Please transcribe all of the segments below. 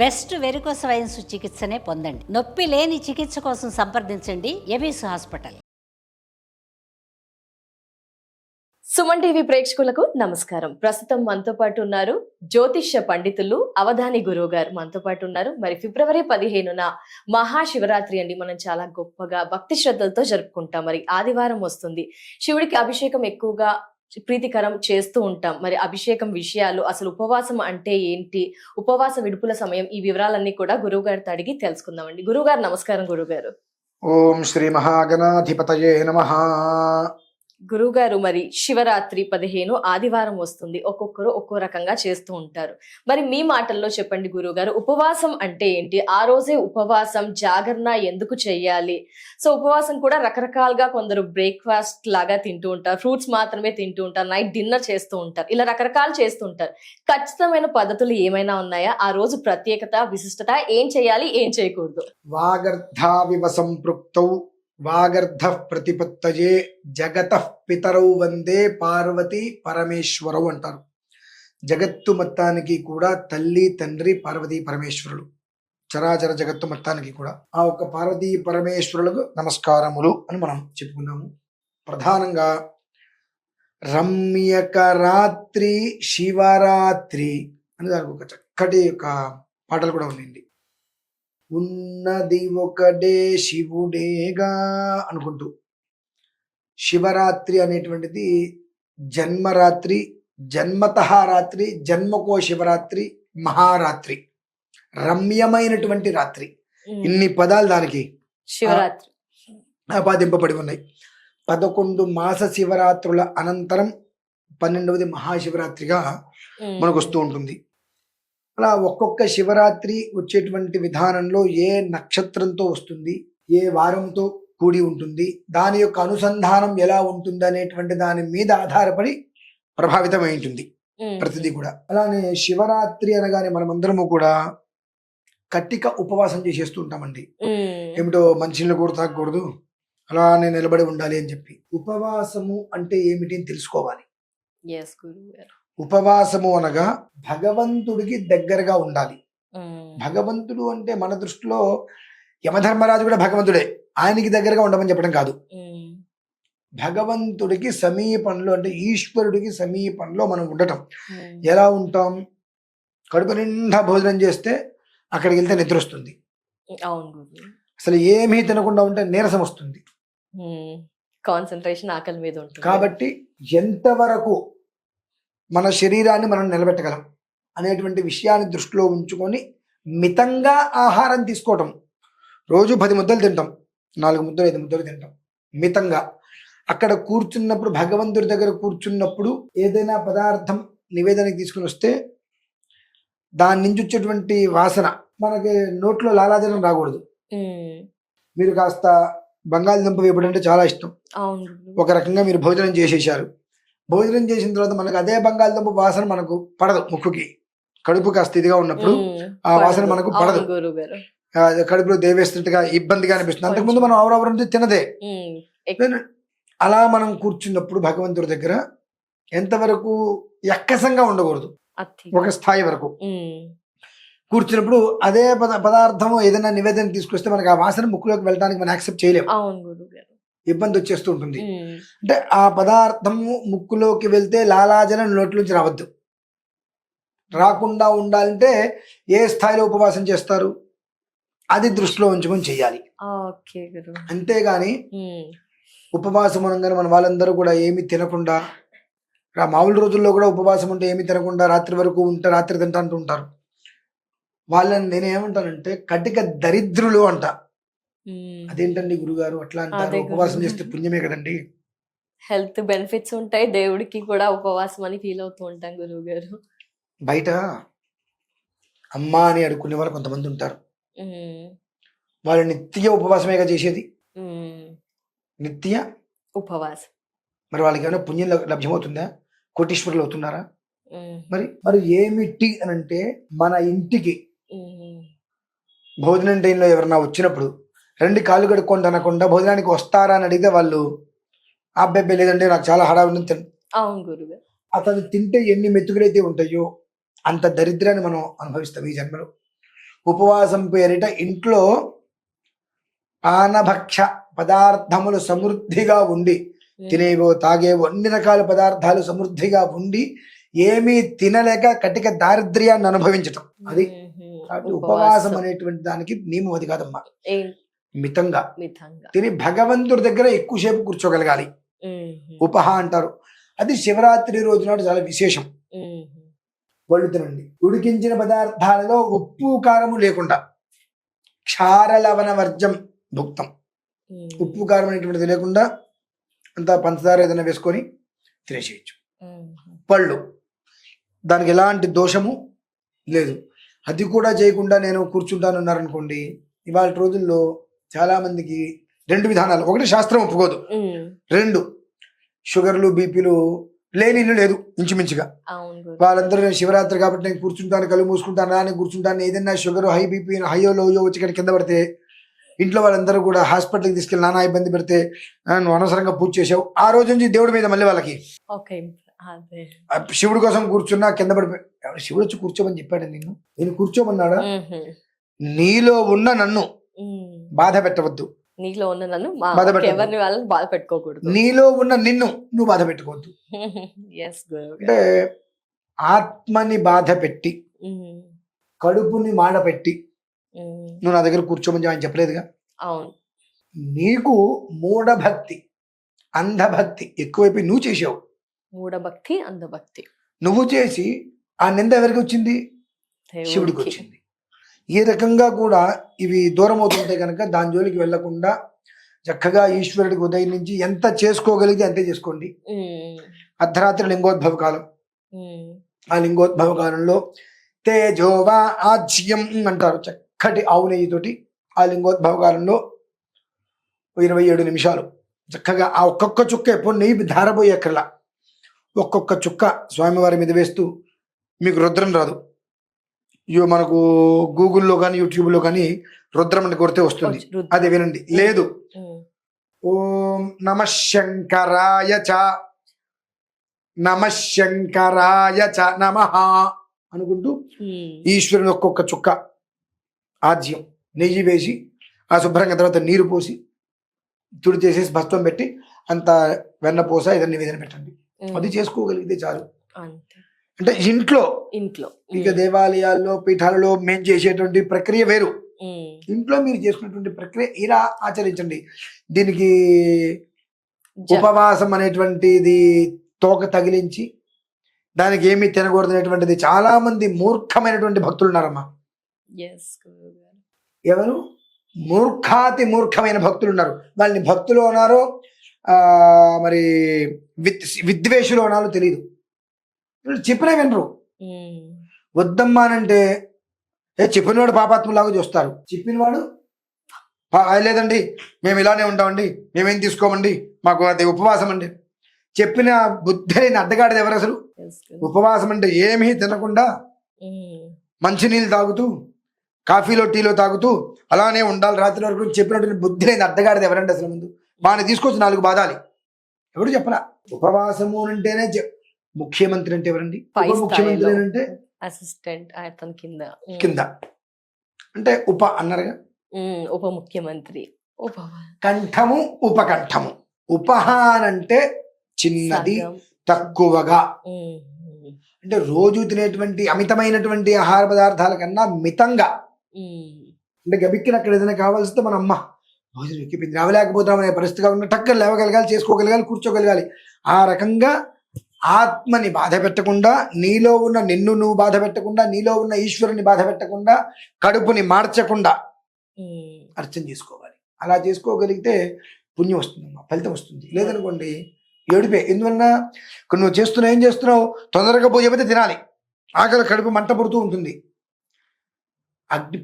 Best varicose veins చికిత్సనే పొందండి. నొప్పి లేని చికిత్స కోసం సంప్రదించండి ఎబిస్ హాస్పిటల్. సుమన్ టీవీ ప్రేక్షకులకు నమస్కారం. ప్రస్తుతం మనతో పాటు ఉన్నారు జ్యోతిష్య పండితులు అవధాని గురువు గారు మనతో పాటు ఉన్నారు. మరి ఫిబ్రవరి 15న మహాశివరాత్రి అండి. మనం చాలా గొప్పగా భక్తి శ్రద్ధలతో జరుపుకుంటాం. మరి ఆదివారం వస్తుంది. శివుడికి అభిషేకం ఎక్కువగా ప్రీతికరం చేస్తూ ఉంటాం. మరి అభిషేకం విషయాలు, అసలు ఉపవాసం అంటే ఏంటి, ఉపవాస విడుపుల సమయం, ఈ వివరాలన్నీ కూడా గురువు గారితో అడిగి తెలుసుకుందామండి. గురువు గారు నమస్కారం. గురువు గారు ఓం శ్రీ మహాగణాధిపతయే నమః. గురువుగారు, మరి శివరాత్రి 15 ఆదివారం వస్తుంది. ఒక్కొక్కరు ఒక్కో రకంగా చేస్తూ ఉంటారు. మరి మీ మాటల్లో చెప్పండి గురువుగారు, ఉపవాసం అంటే ఏంటి? ఆ రోజే ఉపవాసం జాగరణ ఎందుకు చెయ్యాలి? సో ఉపవాసం కూడా రకరకాలుగా, కొందరు బ్రేక్ఫాస్ట్ లాగా తింటూ ఉంటారు, ఫ్రూట్స్ మాత్రమే తింటూ ఉంటారు, నైట్ డిన్నర్ చేస్తూ ఉంటారు, ఇలా రకరకాలు చేస్తూ ఉంటారు. ఖచ్చితమైన పద్ధతులు ఏమైనా ఉన్నాయా? ఆ రోజు ప్రత్యేకత, విశిష్టత, ఏం చేయాలి, ఏం చేయకూడదు? వాగర్ధావివ సంపృక్తౌ వాగర్ధ ప్రతిపత్తయే జగతః పితరౌ వందే పార్వతీ పరమేశ్వరౌ అంటారు. జగత్తు మొత్తానికి కూడా తల్లి, తండ్రి, పార్వతీ పరమేశ్వరులు, చరాచర జగత్తు మొత్తానికి కూడా ఆ ఒక్క పార్వతీ పరమేశ్వరులకు నమస్కారములు అని మనం చెప్పుకున్నాము. ప్రధానంగా రమ్యక రాత్రి శివరాత్రి అని దానికి ఒక చక్కటి ఒక పాటలు కూడా ఉండింది. ఉన్నది ఒకడే శివుడేగా అనుకుంటూ, శివరాత్రి అనేటువంటిది జన్మరాత్రి, జన్మతః రాత్రి, జన్మకో శివరాత్రి, మహారాత్రి, రమ్యమైనటువంటి రాత్రి. ఇన్ని పదాలు దానికి శివరాత్రి ఆపాదింపబడి ఉన్నాయి. 11 మాస శివరాత్రుల అనంతరం 12వది మహాశివరాత్రిగా మనకు వస్తూ ఉంటుంది. అలా ఒక్కొక్క శివరాత్రి వచ్చేటువంటి విధానంలో ఏ నక్షత్రంతో వస్తుంది, ఏ వారంతో కూడి ఉంటుంది, దాని యొక్క అనుసంధానం ఎలా ఉంటుంది అనేటువంటి దాని మీద ఆధారపడి ప్రభావితమై ఉంటుంది ప్రతిదీ కూడా. అలానే శివరాత్రి అనగానే మనమందరము కూడా కట్టిక ఉపవాసం చేసేస్తూ ఉంటామండి. ఏమిటో మంచినీళ్ళు కూడా తాగకూడదు, అలానే నిలబడి ఉండాలి అని చెప్పి. ఉపవాసము అంటే ఏమిటి అని తెలుసుకోవాలి. ఉపవాసము అనగా భగవంతుడికి దగ్గరగా ఉండాలి. భగవంతుడు అంటే మన దృష్టిలో యమధర్మరాజు కూడా భగవంతుడే, ఆయనకి దగ్గరగా ఉండమని చెప్పడం కాదు. భగవంతుడికి సమీపంలో, అంటే ఈశ్వరుడికి సమీపంలో మనం ఉండటం. ఎలా ఉంటాం? కడుపు నిండా భోజనం చేస్తే అక్కడికి వెళ్తే నిద్ర వస్తుంది. అసలు ఏమీ తినకుండా ఉంటే నీరసం వస్తుంది. కాన్సంట్రేషన్ ఆకలి మీద ఉంటుంది. కాబట్టి ఎంతవరకు మన శరీరాన్ని మనం నిలబెట్టగలం అనేటువంటి విషయాన్ని దృష్టిలో ఉంచుకొని మితంగా ఆహారం తీసుకోవటం. రోజు 10 ముద్దలు తింటాం, 4 ముద్దలు 5 ముద్దలు తింటాం మితంగా. అక్కడ కూర్చున్నప్పుడు, భగవంతుడి దగ్గర కూర్చున్నప్పుడు ఏదైనా పదార్థం నివేదనకి తీసుకుని వస్తే దాని నుంచి వచ్చేటువంటి వాసన మనకి నోట్లో లాలాజలం రాకూడదు. మీరు కాస్త బంగాళదుంప వేపుడు అంటే చాలా ఇష్టం. ఒక రకంగా మీరు భోజనం చేసేసారు. భోజనం చేసిన తర్వాత మనకు అదే బంగాళదుంప వాసన మనకు పడదు. ముక్కుకి, కడుపు కాస్త ఇదిగా ఉన్నప్పుడు ఆ వాసన మనకు పడదు. కడుపులో దేవేస్తున్నట్టుగా ఇబ్బందిగా అనిపిస్తుంది. అంతకుముందు మనం ఆవరవరం తినదే. అలా మనం కూర్చున్నప్పుడు భగవంతుడి దగ్గర ఎంతవరకు ఎక్కసంగా ఉండకూడదు, ఒక స్థాయి వరకు కూర్చున్నప్పుడు అదే పదార్థము ఏదైనా నివేదన తీసుకొస్తే మనకి ఆ వాసన ముక్కులోకి వెళ్ళడానికి మనం యాక్సెప్ట్ చేయలేము, ఇబ్బంది వచ్చేస్తూ ఉంటుంది. అంటే ఆ పదార్థము ముక్కులోకి వెళ్తే లాలాజలం నోట్లోంచి రావద్దు. రాకుండా ఉండాలంటే ఏ స్థాయిలో ఉపవాసం చేస్తారు అది దృష్టిలో ఉంచుకొని చెయ్యాలి. అంతేగాని ఉపవాసం అనగానే మన వాళ్ళందరూ కూడా ఏమి తినకుండా, మామూలు రోజుల్లో కూడా ఉపవాసం ఉంటే ఏమి తినకుండా రాత్రి వరకు ఉంటే రాత్రి తింటా అంటూ ఉంటారు. వాళ్ళని నేనేమంటానంటే కటిక దరిద్రులు అంట. అదేంటండి గురుగారు అట్లా అంటారు? ఉపవాసం చేస్తే పుణ్యమే కదండి. హెల్త్ బెనిఫిట్స్ ఉంటాయి, దేవుడికి కూడా ఉపవాసం అని ఫీల్ అవుతూ ఉంటాం గురువు గారు. బయట అమ్మా అని అడుక్కునే వాళ్ళు కొంతమంది ఉంటారు. వాళ్ళు నిత్య ఉపవాసమేగా చేసేది, నిత్య ఉపవాసం. మరి వాళ్ళకి ఏమైనా పుణ్యం లభ్యమవుతుందా? కోటీశ్వరులు అవుతున్నారా? మరి ఏమిటి అని అంటే, మన ఇంటికి భోజనం టైంలో ఎవరన్నా వచ్చినప్పుడు 2 కాళ్ళు కడుక్కోండి అనకుండా భోజనానికి వస్తారా అని అడిగితే వాళ్ళు అబ్బాయి లేదంటే నాకు చాలా హడావిడి అతను తింటే ఎన్ని మెతుకులైతే ఉంటాయో అంత దరిద్రాన్ని మనం అనుభవిస్తాం ఈ జన్మలో. ఉపవాసం పేరిట ఇంట్లో పానభక్ష పదార్థములు సమృద్ధిగా ఉండి, తినేవో తాగేవో అన్ని రకాల పదార్థాలు సమృద్ధిగా ఉండి ఏమీ తినలేక కటిక దారిద్ర్యాన్ని అనుభవించటం, అది ఉపవాసం అనేటువంటి దానికి నియమం అది కాదమ్మా. మితంగా తిని భగవంతుడి దగ్గర ఎక్కువసేపు కూర్చోగలగాలి, ఉపహ అంటారు. అది శివరాత్రి రోజు నాడు చాలా విశేషం. పళ్ళు తినండి, ఉడికించిన పదార్థాలలో ఉప్పు కారము లేకుండా, క్షార లవణ వర్జం భుక్తం, ఉప్పు కారం అనేటువంటిది లేకుండా అంతా పంచదార ఏదైనా వేసుకొని తినేసేయచ్చు. పళ్ళు దానికి ఎలాంటి దోషము లేదు. అది కూడా చేయకుండా నేను కూర్చుంటాను అన్నారనుకోండి, ఇవాళ రోజుల్లో చాలా మందికి రెండు విధానాలు. ఒకటి శాస్త్రం ఒప్పుకోదు, రెండు షుగర్లు బీపీలు లేని ఇల్లు లేదు ఇంచుమించుగా. వాళ్ళందరూ నేను శివరాత్రి కాబట్టి నేను కూర్చుంటాను, కళ్ళు మూసుకుంటాను అని కూర్చుంటాను. ఏదైనా షుగర్ హై బీపీ హైయో లోయో వచ్చి ఇక్కడ కింద పడితే ఇంట్లో వాళ్ళందరూ కూడా హాస్పిటల్కి తీసుకెళ్ళి నానా ఇబ్బంది పెడితే నువ్వు అనవసరంగా పూజ చేసావు, ఆ రోజు నుంచి దేవుడి మీద మళ్ళీ వాళ్ళకి శివుడి కోసం కూర్చున్నా కింద పడిపోయి, శివుడు వచ్చి కూర్చోమని చెప్పాడు, నేను కూర్చోమన్నాడా? నీలో ఉన్న నన్ను బాధ పెట్టవద్దు, నీలో ఉన్న నన్ను ఎవరిని వాళ్ళని బాధ పెట్టుకోకూడదు, నీలో ఉన్న నిన్ను నువ్వు బాధ పెట్టుకోవద్దు. అంటే ఆత్మని బాధ పెట్టి కడుపుని మాడ పెట్టి నువ్వు నా దగ్గర కూర్చోమని ఆయన చెప్పలేదుగా. అవును, నీకు మూఢభక్తి అంధభక్తి ఎక్కువైపోయి నువ్వు చేసావు. మూఢభక్తి అంధభక్తి నువ్వు చేసి ఆ నింద ఎవరికి వచ్చింది? శివుడికి వచ్చింది. ఈ రకంగా కూడా ఇవి దూరం అవుతుంటే కనుక దాని జోలికి వెళ్లకుండా చక్కగా ఈశ్వరుడికి ఉదయం నుంచి ఎంత చేసుకోగలిగితే అంతే చేసుకోండి. అర్ధరాత్రి లింగోద్భవ కాలం, ఆ లింగోద్భవ కాలంలో తేజోవా ఆజ్యం అంటారు. చక్కటి ఆవు నెయ్యితోటి ఆ లింగోద్భవ కాలంలో 27 నిమిషాలు చక్కగా ఆ ఒక్కొక్క చుక్క ఎప్పుడు నెయ్యి ధారపోయేక్కర్లా, ఒక్కొక్క చుక్క స్వామివారి మీద వేస్తూ, మీకు రుద్రం రాదు, మనకు గూగుల్లో కానీ యూట్యూబ్లో కానీ రుద్రం అని కొడితే వస్తుంది, అది వినండి. లేదు, ఓం నమ శంకరాయ చ నమ శంకరాయ చ నమః అనుకుంటూ ఈశ్వరుని ఒక్కొక్క చుక్క ఆజ్యం నెయ్యి వేసి ఆ శుభ్రంగా తర్వాత నీరు పోసి తుడి చేసేసి భస్వం పెట్టి అంత వెన్న పోస ఏదైనా నివేదన పెట్టండి. అది చేసుకోగలిగితే చాలు. అంటే ఇంట్లో ఇక దేవాలయాల్లో పీఠాలలో మేము చేసేటువంటి ప్రక్రియ వేరు, ఇంట్లో మీరు చేసుకునేటువంటి ప్రక్రియ ఇలా ఆచరించండి. దీనికి ఉపవాసం అనేటువంటిది తోక తగిలించి దానికి ఏమీ తినకూడదు అనేటువంటిది చాలా మంది మూర్ఖమైనటువంటి భక్తులు ఉన్నారమ్మా. ఎవరు మూర్ఖాతి మూర్ఖమైన భక్తులు ఉన్నారు. వాళ్ళని భక్తులు ఉన్నారో మరి విద్వేషులు ఉన్నారో తెలియదు. చెప్పినా వినరు. వద్దమ్మానంటే చెప్పినవాడు పాపాత్మలాగా చూస్తారు, చెప్పినవాడు లేదండి మేము ఇలానే ఉంటామండి, మేమేం తీసుకోమండి, మాకు అది ఉపవాసం అండి. చెప్పిన బుద్ధిని అడ్డగాడిది ఎవరు అసలు? ఉపవాసం అంటే ఏమీ తినకుండా మంచినీళ్ళు తాగుతూ కాఫీలో టీలో తాగుతూ అలానే ఉండాలి రాత్రి వరకు చెప్పినటువంటి బుద్ధి లేని అడ్డగాడిది ఎవరండి అసలు? ముందు వాడిని తీసుకొచ్చి 4 బాధాలి. ఎవరు చెప్పరా? ఉపవాసము అంటేనే ముఖ్యమంత్రి అంటే ఎవరండి? ఉప ముఖ్యమంత్రి అంటే అసిస్టెంట్ కింద అంటే ఉప అన్నారుగా, ఉప ముఖ్యమంత్రి. కంఠము ఉపకంఠము. ఉపహాన్ అంటే చిన్నది, తక్కువగా. అంటే రోజు తినేటువంటి అమితమైనటువంటి ఆహార పదార్థాల కన్నా మితంగా. అంటే గబిక్కిన అక్కడ ఏదైనా కావాల్సితే మన అమ్మ భోజనం ఎక్కిపోయింది రావలేకపోతామనే పరిస్థితి కాకుండా టక్కన లేవగలగాలి, చేసుకోగలగాలి, కూర్చోగలగాలి. ఆ రకంగా ఆత్మని బాధ పెట్టకుండా, నీలో ఉన్న నిన్ను నువ్వు బాధ పెట్టకుండా, నీలో ఉన్న ఈశ్వరుని బాధ పెట్టకుండా, కడుపుని మార్చకుండా అర్చన చేసుకోవాలి. అలా చేసుకోగలిగితే పుణ్యం వస్తుందమ్మా, ఫలితం వస్తుంది. లేదనుకోండి ఏడిపే. ఎందువలన నువ్వు ఏం చేస్తున్నావు? తొందరగా పూజ అయిపోతే తినాలి, ఆకలి కడుపు మంట పుడుతూ ఉంటుంది.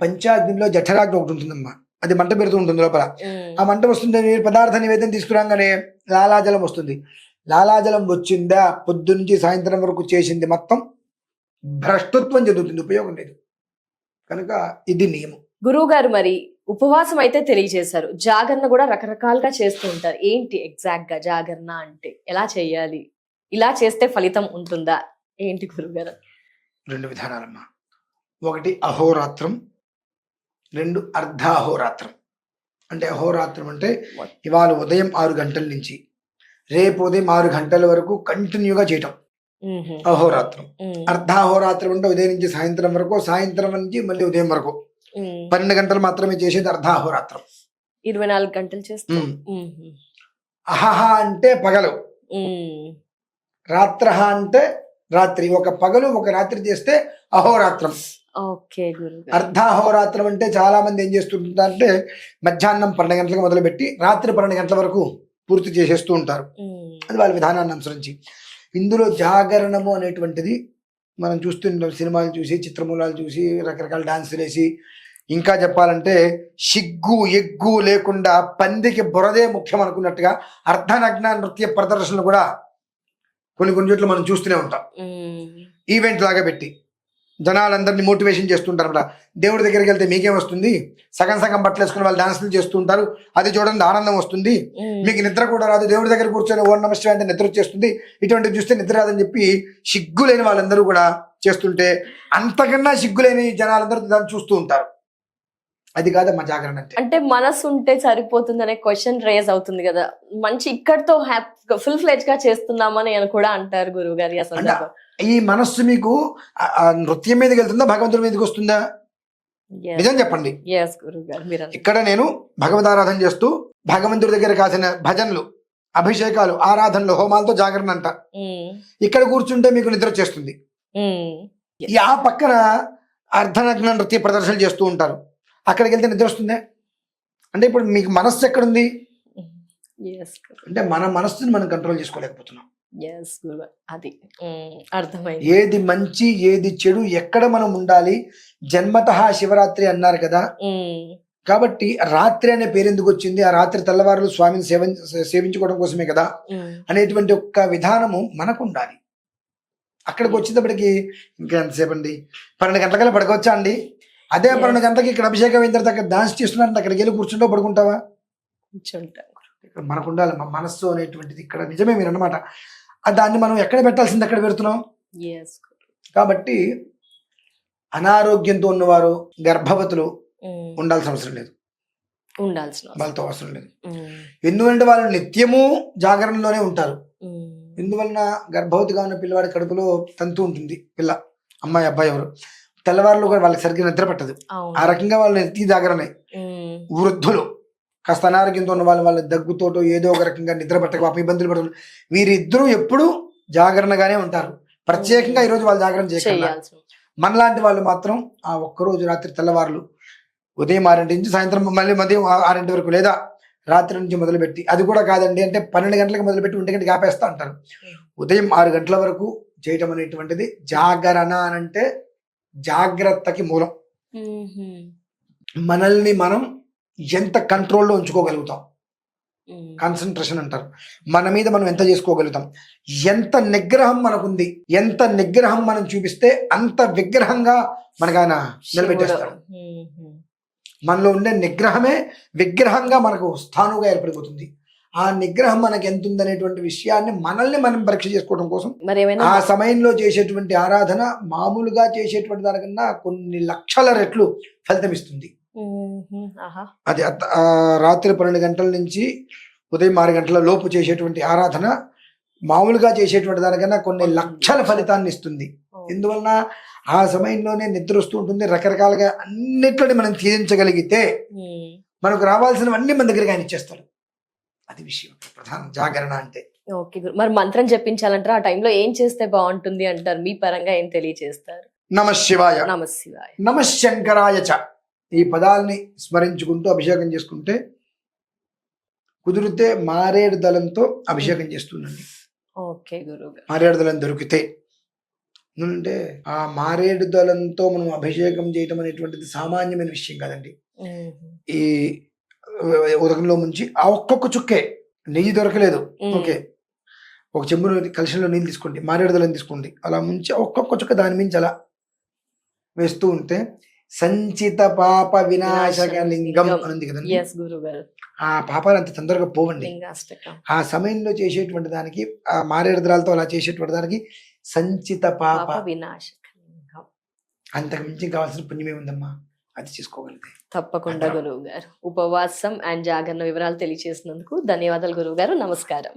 పంచాగ్నిలో జఠరాగ్ని ఒకటి ఉంటుందమ్మా, అది మంట పెడుతూ ఉంటుంది లోపల. ఆ మంట వస్తుంది, పదార్థ నివేదన తీసుకురాగానే లాలాజలం వస్తుంది. లాలాజలం వచ్చిందా పొద్దు నుంచి సాయంత్రం వరకు చేసింది మొత్తం భ్రష్టత్వం చెందుతుంది, ఉపయోగం లేదు. కనుక ఇది నియమం. గురువు గారు మరి ఉపవాసం అయితే తెలియజేశారు, జాగరణ కూడా రకరకాలుగా చేస్తూ ఉంటారు. ఏంటి ఎగ్జాక్ట్ గా జాగరణ అంటే? ఎలా చేయాలి? ఇలా చేస్తే ఫలితం ఉంటుందా? ఏంటి గురువు గారు? 2 విధానాలమ్మా. ఒకటి అహోరాత్రం, 2 అర్ధాహోరాత్రం. అంటే అహోరాత్రం అంటే ఇవాళ ఉదయం 6 గంటల నుంచి రేపు ఉదయం 6 గంటల వరకు కంటిన్యూగా చేయటం అహోరాత్రం. అర్ధాహోరాత్రం అంటే ఉదయం నుంచి సాయంత్రం వరకు, సాయంత్రం నుంచి మళ్ళీ ఉదయం వరకు 12 గంటలు మాత్రమే చేసేది అర్ధాహోరాత్రం. 24 గంటలు చేస్తాం. అహహ అంటే పగలు, రాత్ర అంటే రాత్రి. ఒక పగలు ఒక రాత్రి చేస్తే అహోరాత్రం. ఓకే గురుగారు. అర్ధాహోరాత్రం అంటే చాలా మంది ఏం చేస్తుంటారంటే మధ్యాహ్నం 12 గంటలకు మొదలుపెట్టి రాత్రి 12 గంటల వరకు పూర్తి చేసేస్తూ ఉంటారు. అది వాళ్ళ విధానాన్ని అనుసరించి. ఇందులో జాగరణము అనేటువంటిది మనం చూస్తుంటాం. సినిమాలు చూసి, చిత్రమూలాలు చూసి, రకరకాల డాన్సులు వేసి, ఇంకా చెప్పాలంటే సిగ్గు ఎగ్గు లేకుండా పందికి బురదే ముఖ్యం అనుకున్నట్టుగా అర్ధనగ్న నృత్య ప్రదర్శనలు కూడా కొన్ని చోట్ల మనం చూస్తూనే ఉంటాం. ఈవెంట్ లాగా పెట్టి జనాలందరినీ మోటివేషన్ చేస్తుంటారు. దేవుడి దగ్గరికి వెళ్తే మీకేం వస్తుంది, సగం సగం బట్టలు వేసుకుని వాళ్ళు డాన్సులు చేస్తుంటారు, అది చూడండి ఆనందం వస్తుంది, మీకు నిద్ర కూడా రాదు, దేవుడి దగ్గర కూర్చొని ఓం నమః శివాయ అంటే నిద్ర వచ్చేస్తుంది, ఇటువంటివి చూస్తే నిద్ర రాదని చెప్పి సిగ్గు లేని వాళ్ళందరూ కూడా చేస్తుంటే అంతకన్నా సిగ్గు లేని జనాలందరూ దాన్ని చూస్తూ ఉంటారు. అది కాదమ్మా జాగరణ అంటే. అంటే మనసు ఉంటే సరిపోతుంది అనే క్వశ్చన్ రేజ్ అవుతుంది కదా, మంచి ఇక్కడతో ఫుల్ ఫ్లెజ్ గా చేస్తున్నామని అని కూడా అంటారు గురువు గారి. అసలు ఈ మనస్సు మీకు నృత్యం మీదకి వెళ్తుందా, భగవంతుడి మీదకి వస్తుందా? నిజం చెప్పండి. ఇక్కడ నేను భగవదారాధన చేస్తూ భగవంతుడి దగ్గర కాసిన భజనలు, అభిషేకాలు, ఆరాధనలు, హోమాలతో జాగరణ అంట. ఇక్కడ కూర్చుంటే మీకు నిద్ర చేస్తుంది. ఆ పక్కన అర్ధనగ్న నృత్య ప్రదర్శనలు చేస్తూ ఉంటారు. అక్కడికి వెళ్తే నిద్ర వస్తుందే. అంటే ఇప్పుడు మీకు మనస్సు ఎక్కడుంది అంటే మన మనస్సుని మనం కంట్రోల్ చేసుకోలేకపోతున్నాం. అది అర్థమైంది. ఏది మంచి ఏది చెడు ఎక్కడ మనం ఉండాలి. జన్మతః శివరాత్రి అన్నారు కదా, కాబట్టి రాత్రి అనే పేరు ఎందుకు వచ్చింది? ఆ రాత్రి తెల్లవారులు స్వామిని సేవించుకోవడం కోసమే కదా అనేటువంటి ఒక్క విధానము మనకు ఉండాలి. అక్కడికి వచ్చేటప్పటికి ఇంకా ఎంతసేపు అండి, 12 గంటలకల్లా పడుకోవచ్చా అండి? అదే 12 గంటలకి ఇక్కడ అభిషేకం అయిన తర్వాత అక్కడ డాన్స్ చేస్తున్నారంటే అక్కడికి వెళ్ళి కూర్చుంటావు, పడుకుంటావా? ఇక్కడ మనకు ఉండాలి మా మనస్సు అనేటువంటిది. ఇక్కడ నిజమే మీరు అన్నమాట. దాన్ని మనం ఎక్కడ పెట్టాల్సింది అక్కడ పెడుతున్నాం. కాబట్టి అనారోగ్యంతో ఉన్నవారు, గర్భవతులు ఉండాల్సిన అవసరం లేదు, వాళ్ళతో అవసరం లేదు. ఎందుకంటే వాళ్ళు నిత్యము జాగరణలోనే ఉంటారు. ఎందువలన గర్భవతిగా ఉన్న పిల్లవాడి కడుపులో తంతు ఉంటుంది, పిల్ల అమ్మాయి అబ్బాయి ఎవరు, తెల్లవారులు కూడా వాళ్ళకి సరిగ్గా నిద్ర పట్టదు. ఆ రకంగా వాళ్ళు నిత్య జాగరణే. వృద్ధులు కాస్త అనారోగ్యంతో ఉన్న వాళ్ళ దగ్గుతోటో ఏదో ఒక రకంగా నిద్ర పట్టక పాపం ఇబ్బందులు పడుతుంది. వీరిద్దరూ ఎప్పుడు జాగరణగానే ఉంటారు. ప్రత్యేకంగా ఈరోజు వాళ్ళు జాగరణ చేయగలరు. మనలాంటి వాళ్ళు మాత్రం ఆ ఒక్కరోజు రాత్రి తెల్లవారులు ఉదయం 6 నుంచి సాయంత్రం మళ్ళీ మధ్యం 6 వరకు, లేదా రాత్రి నుంచి మొదలుపెట్టి, అది కూడా కాదండి అంటే 12 గంటలకు మొదలుపెట్టి 1 గంటకి ఆపేస్తా అంటారు. ఉదయం 6 గంటల వరకు చేయటం అనేటువంటిది జాగరణ అనంటే జాగ్రత్తకి మూలం. మనల్ని మనం ఎంత కంట్రోల్లో ఉంచుకోగలుగుతాం, కాన్సన్ట్రేషన్ అంటారు. మన మీద మనం ఎంత చేసుకోగలుగుతాం, ఎంత నిగ్రహం మనకుంది, ఎంత నిగ్రహం మనం చూపిస్తే అంత విగ్రహంగా మనకు ఆయన నిలబెట్టేస్తాడు. మనలో ఉండే నిగ్రహమే విగ్రహంగా మనకు స్థానుగా ఏర్పడిపోతుంది. ఆ నిగ్రహం మనకి ఎంత ఉందనేటువంటి విషయాన్ని మనల్ని మనం పరీక్ష చేసుకోవడం కోసం ఆ సమయంలో చేసేటువంటి ఆరాధన మామూలుగా చేసేటువంటి దానికన్నా కొన్ని లక్షల రెట్లు ఫలితం ఇస్తుంది. అది రాత్రి 12 గంటల నుంచి ఉదయం 6 గంటల లోపు చేసేటువంటి ఆరాధన మామూలుగా చేసేటువంటి దానికన్నా కొన్ని లక్షల ఫలితాన్ని ఇస్తుంది. ఎందువలన ఆ సమయంలోనే నిద్ర వస్తూ ఉంటుంది. రకరకాలుగా అన్నిట్లని మనం తీర్చగలిగితే మనకు రావాల్సినవన్నీ మన దగ్గరికి ఆయన ఇచ్చేస్తాడు. అది విషయం ప్రధాన జాగరణ అంటే. ఓకే, మరి మంత్రం జపించాలంటారు, ఆ టైంలో ఏం చేస్తే బాగుంటుంది అంటారు? మీ పరంగా ఏం తెలియజేస్తారు? నమః శివాయ, నమః శివాయ, నమః శంకరాయ చ, ఈ పదాలని స్మరించుకుంటూ అభిషేకం చేసుకుంటే, కుదిరితే మారేడు దళంతో అభిషేకం చేస్తుండండి. ఓకే గురువు, మారేడు దళం దొరికితే. ఎందుకంటే ఆ మారేడు దళంతో మనం అభిషేకం చేయటం అనేటువంటిది సామాన్యమైన విషయం కాదండి. ఈ ఉదకంలో ముంచి ఆ ఒక్కొక్క చుక్కే నెయ్యి దొరకలేదు, ఓకే, ఒక చెంబులో కలశంలో నీళ్ళు తీసుకోండి, మారేడు దళం తీసుకోండి, అలా ముంచి ఒక్కొక్క చుక్క దాని మించి అలా వేస్తూ ఉంటే సంచిత పాప వినాశక లింగం అనేది కదండి. ఆ పాపాలు అంత తొందరగా పోవండి. ఆ సమయంలో చేసేటువంటి దానికి, ఆ మారేడు దళాలతో అలా చేసేటువంటి దానికి సంచిత పాప వినాశక లింగం, అంతకు మించి కావాల్సిన పుణ్యమే ఉందమ్మా. అది చేసుకోగలిగితే. తప్పకుండా గురువు గారు. ఉపవాసం అండ్ జాగరణ వివరాలు తెలియజేసినందుకు ధన్యవాదాలు గురువు గారు. నమస్కారం.